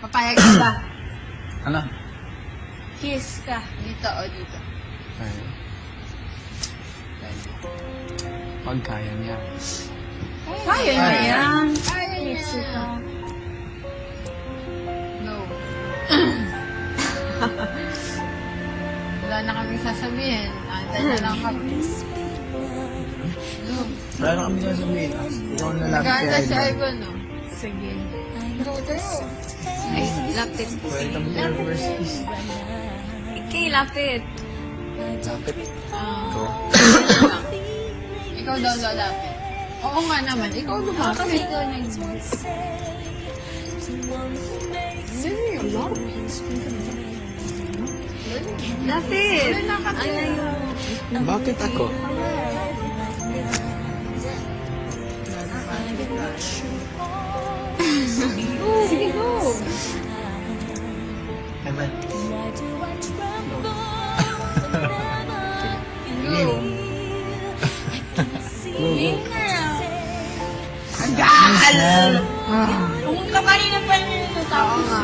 Papayag ka ba? Ano? Kiss ka. Dito o dito. Ay. Pag kaya niya. Kaya niya yan. Kaya niya. Kiss ito. No. Wala na kaming sasabihin. Antay na lang kami. No. Wala na kami sasabihin. Ikaw na lang Nag-aantay si kaya. Ivan, no? Sige. Go tayo. Ay, lapit. Welcome to your first kiss. Ikay, lapit. Lapit. Ikaw. Ikaw daw lalapit. Oo nga naman, ikaw lumapit. ikaw nag-kiss. Lapit. Ano yun? Bakit ako? Sige, go. Eman. Go. Agal! Kung kapahin na pa rin ito. Oo nga,